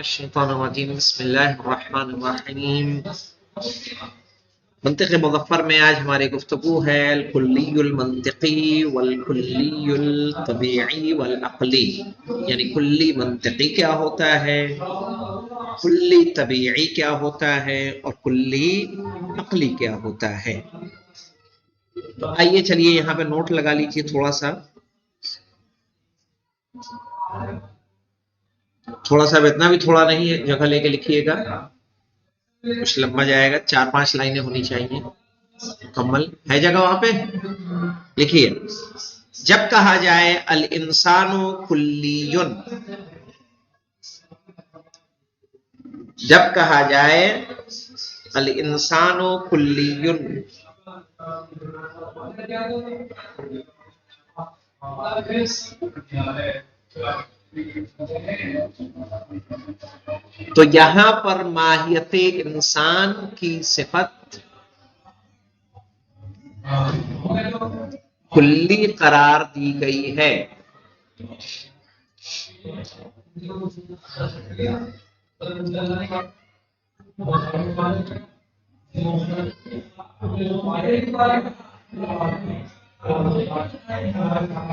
الشیطان الرجیم بسم اللہ الرحمن الرحیم۔ منطق مظفر میں آج ہماری گفتگو ہے الکلی المنطقی والکلی الطبیعی والعقلی، یعنی کلی منطقی کیا ہوتا ہے، کلی طبیعی کیا ہوتا ہے اور کلی عقلی کیا ہوتا ہے۔ تو آئیے چلیے یہاں پہ نوٹ لگا لیجیے، تھوڑا سا اتنا بھی تھوڑا نہیں ہے، جگہ لے کے لکھیے گا، کچھ لمبا جائے گا، 4-5 لائنیں ہونی چاہیے مکمل ہے جگہ وہاں پہ لکھیے۔ جب کہا جائے الانسان کلیٌ، جب کہا جائے الانسان کلیٌ، تو یہاں پر ماہیت انسان کی صفت کلی قرار دی گئی ہے۔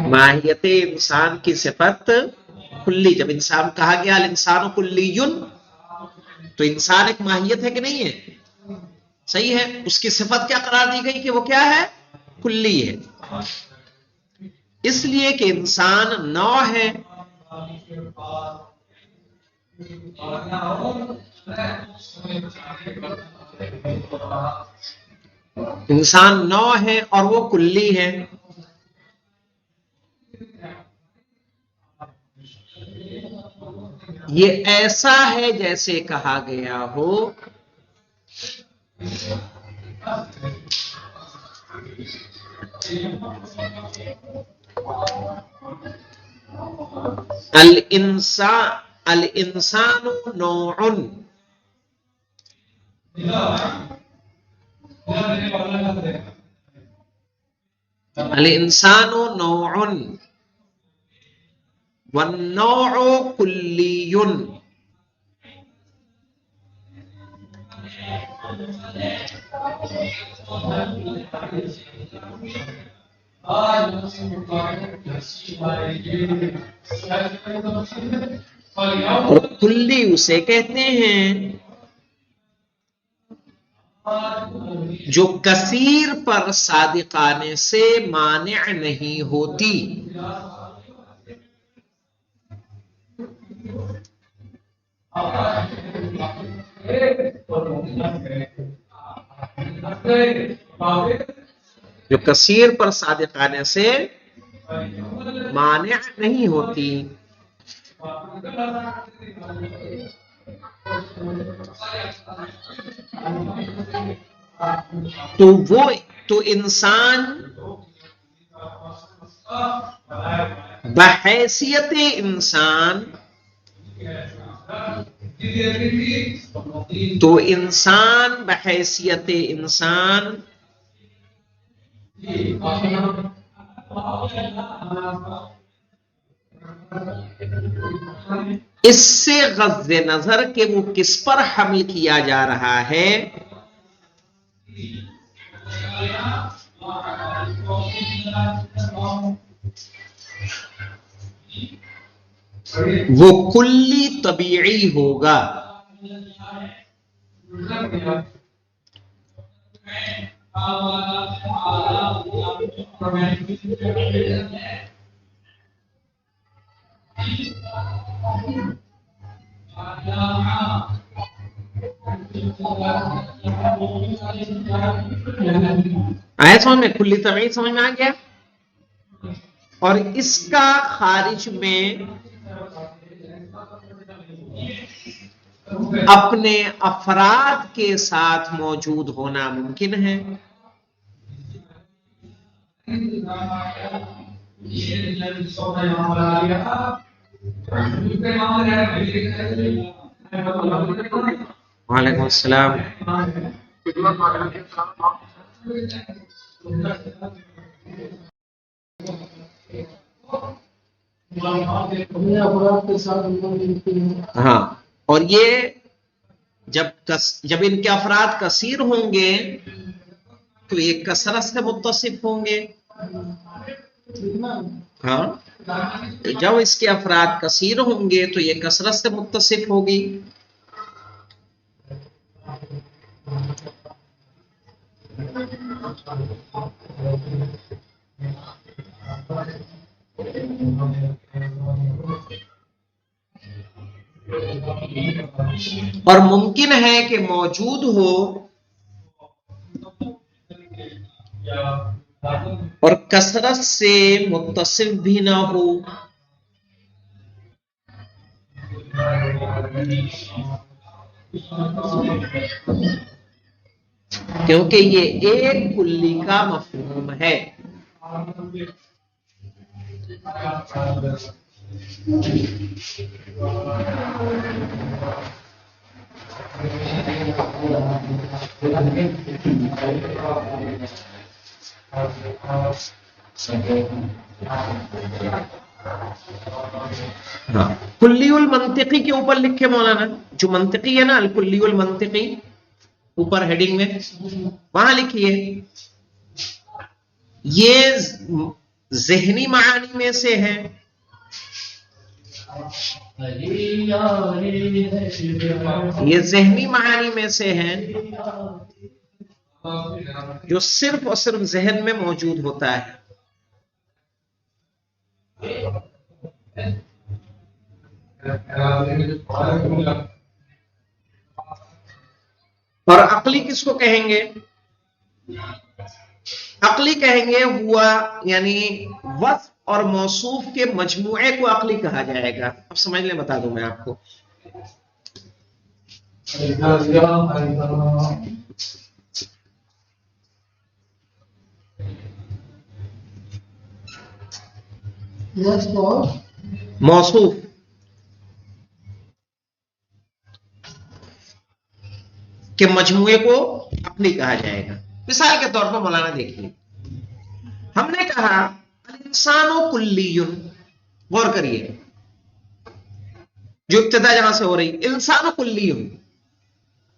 ماہیت انسان کی صفت کلی، جب انسان کہا گیا الانسان کلیٌ، تو انسان ایک ماہیت ہے کہ نہیں ہے؟ صحیح ہے، اس کی صفت کیا قرار دی گئی کہ وہ کیا ہے؟ کلی ہے، اس لیے کہ انسان نوع ہے، انسان نوع ہے اور وہ کلی ہے۔ یہ ایسا ہے جیسے کہا گیا ہو الانسان نوع، الانسان نوع والنوع کلی، اور کلی اسے کہتے ہیں جو کثیر پر صادقانے سے مانع نہیں ہوتی۔ جو کثیر پر صادقانے سے مانع نہیں ہوتی۔ تو انسان بحیثیت انسان، تو انسان بحیثیت انسان اس سے غض نظر کہ وہ کس پر حمل کیا جا رہا ہے، وہ کلی طبیعی ہوگا۔ آیا سمجھ میں؟ کلی طبیعی سمجھ میں آ گیا؟ اور اس کا خارج میں اپنے افراد کے ساتھ موجود ہونا ممکن ہے۔ وعلیکم السلام۔ ہاں اور یہ جب ان کے افراد کثیر ہوں گے تو یہ کثرت سے متصف ہوں گے. ہاں، جب اس کے افراد کثیر ہوں گے تو یہ کثرت سے متصف ہوگی. اور ممکن ہے کہ موجود ہو اور کثرت سے متصف بھی نہ ہو. کیونکہ یہ ایک کلی کا مفہوم ہے. ہاں، کلی المنطقی کے اوپر لکھے مولانا، جو منطقی ہے نا، الکلی المنطقی، اوپر ہیڈنگ میں وہاں لکھیے یہ ذہنی معانی میں سے ہے. یہ ذہنی معانی میں سے ہے جو صرف اور صرف ذہن میں موجود ہوتا ہے. اور عقلی کس کو کہیں گے؟ عقلی کہیں گے ہوا یعنی وصف اور موصوف کے مجموعے کو عقلی کہا جائے گا. اب سمجھ لیں، بتا دوں میں آپ کو. موصوف کے مجموعے کو عقلی کہا جائے گا. مثال کے طور پر مولانا دیکھیے، ہم نے کہا الانسان کلی، غور کریے جو ابتدا جہاں سے ہو رہی، انسان کلی،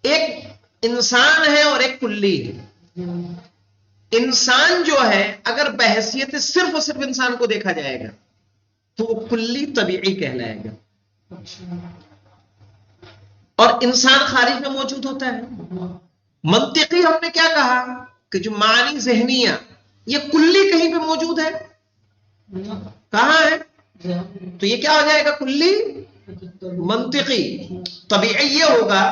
ایک انسان ہے اور ایک کلی ہے. انسان جو ہے اگر بحیثیت صرف اور صرف انسان کو دیکھا جائے گا تو وہ کلی طبیعی کہلائے گا. اور انسان خارج میں موجود ہوتا ہے. منطقی ہم نے کیا کہا کہ جو معنی ذہنیہ، یہ کلی کہیں پہ موجود ہے، کہاں ہے؟ تو یہ کیا ہو جائے گا؟ کلی منطقی. طبیعی یہ ہوگا.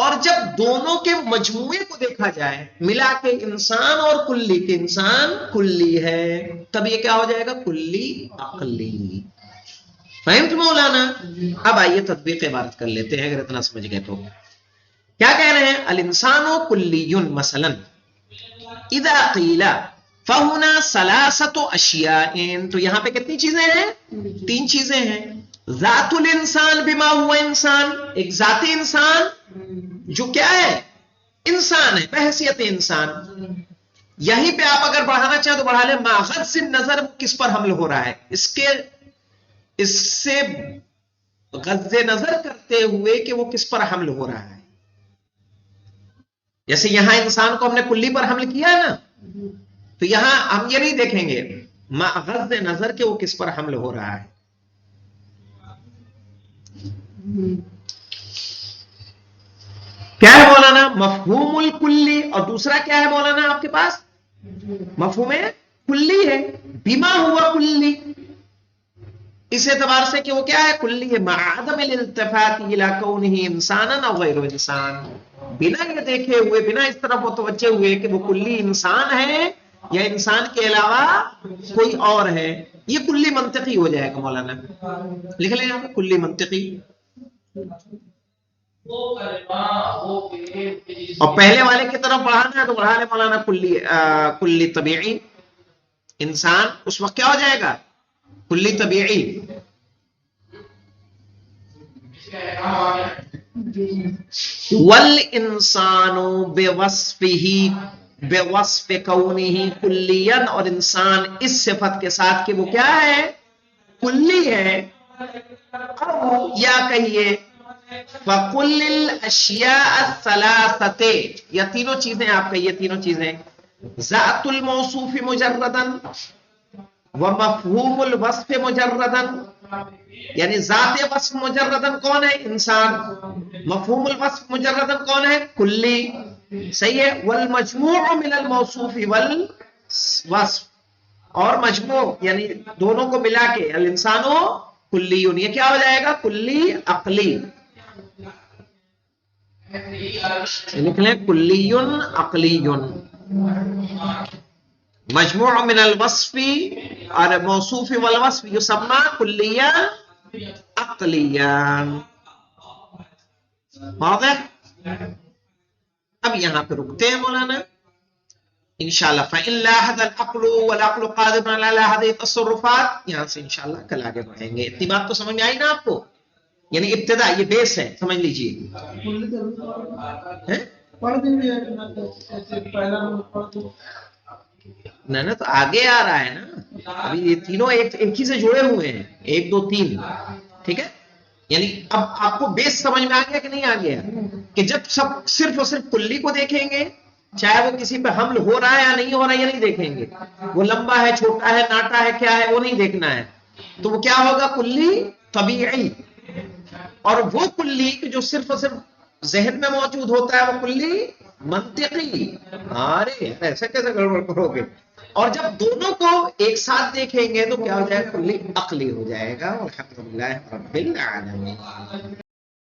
اور جب دونوں کے مجموعے کو دیکھا جائے ملا کے انسان اور کلی کے، انسان کلی ہے، تب یہ کیا ہو جائے گا؟ کلی عقلی. فہمت مولانا؟ اب آئیے تطبیق عبارت کر لیتے ہیں، اگر اتنا سمجھ گئے تو. کیا کہہ رہے ہیں؟ الانسان کلی مثلا اذا قیل فہنا ثلاثۃ اشیاء، تو یہاں پہ کتنی چیزیں ہیں؟ 3 چیزیں ہیں. ذات الانسان بما ہوا انسان، ایک ذاتی انسان جو کیا ہے؟ انسان ہے بحیثیت انسان. یہیں پہ آپ اگر بڑھانا چاہیں تو بڑھا لیں ماخذ نظر کس پر حمل ہو رہا ہے، اس سے غض نظر کرتے ہوئے کہ وہ کس پر حمل ہو رہا ہے. جیسے یہاں انسان کو ہم نے کلی پر حمل کیا ہے نا، تو یہاں ہم یہ نہیں دیکھیں گے ماخذ نظر کہ وہ کس پر حمل ہو رہا ہے. کیا ہے مولانا؟ مفہوم الکلی. اور دوسرا کیا ہے مولانا آپ کے پاس؟ مفہوم کلی ہے. بما ہوا کلی، اس اعتبار سے کہ وہ کیا ہے؟ کلی ہے. مع عدم الالتفات الى کونه انسانا او غیر انسان، بنا یہ دیکھے ہوئے، بنا اس طرف متوجہ ہوئے کہ وہ کلی انسان ہے یا انسان کے علاوہ کوئی اور ہے. یہ کلی منطقی ہو جائے گا مولانا. لکھ لیں یہاں پہ کلی منطقی. اور پہلے والے کی طرف بڑھانا ہے تو بڑھا لیں مولانا کلی طبیعی. انسان اس وقت کیا ہو جائے گا؟ کلی طبیعی. والانسان بوصف کونہ کلیا، اور انسان اس صفت کے ساتھ کہ وہ کیا ہے؟ کلی ہے. یا کہیے فَقُلِ الْأَشْيَاءَ الثَّلَاثَةِ، یا تینوں چیزیں آپ کہیے، تینوں چیزیں، ذات الموصوف مجرداً ومفہوم الوصف مجرداً، یعنی ذات وصف مجرداً کون ہے؟ انسان. مفہوم الوصف مجرداً کون ہے؟ کلی. صحیح ہے. والمجموع من الموصوف والوصف، اور مجموع یعنی دونوں کو ملا کے الانسان و کلی، یہ کیا ہو جائے گا؟ کلی عقلی. لکھ لیں کلی عقلی. مجموع من الوصف اور موصوف والوصف یسمى کلیہ عقلیہ. واضح؟ اب یہاں پہ رکتے ہیں مولانا انشاءاللہ. فَإِن لَاحَظَ الْعَقْلُ وَالْعَقْلُ قَادِرٌ عَلَى هَذِهِ التصرفات، یہاں سے انشاءاللہ کل آگے بڑھیں گے. اتنی بات تو سمجھ میں آئی نا آپ کو؟ یعنی ابتدا، یہ بیس ہے، سمجھ لیجیے. نہ تو آگے آ رہا ہے نا، ابھی یہ تینوں ایک ہی سے جڑے ہوئے ہیں، 1 2 3. ٹھیک ہے، یعنی اب آپ کو بیس سمجھ میں آ گیا کہ نہیں آ گیا؟ کہ جب سب صرف اور صرف کلی کو دیکھیں گے، چاہے وہ کسی پہ حمل ہو رہا ہے یا نہیں ہو رہا ہے، یہ نہیں دیکھیں گے. وہ لمبا ہے، چھوٹا ہے، ناٹا ہے، کیا ہے، وہ نہیں دیکھنا ہے. تو وہ کیا ہوگا؟ کلی طبیعی. اور وہ کلی جو صرف اور صرف ذہن میں موجود ہوتا ہے، وہ کلی منطقی. ارے ایسا کیسے گڑبڑ کرو گے؟ اور جب دونوں کو ایک ساتھ دیکھیں گے تو کیا ہو جائے گا؟ کلی عقلی ہو جائے گا. الحمدللہ رب العالمین.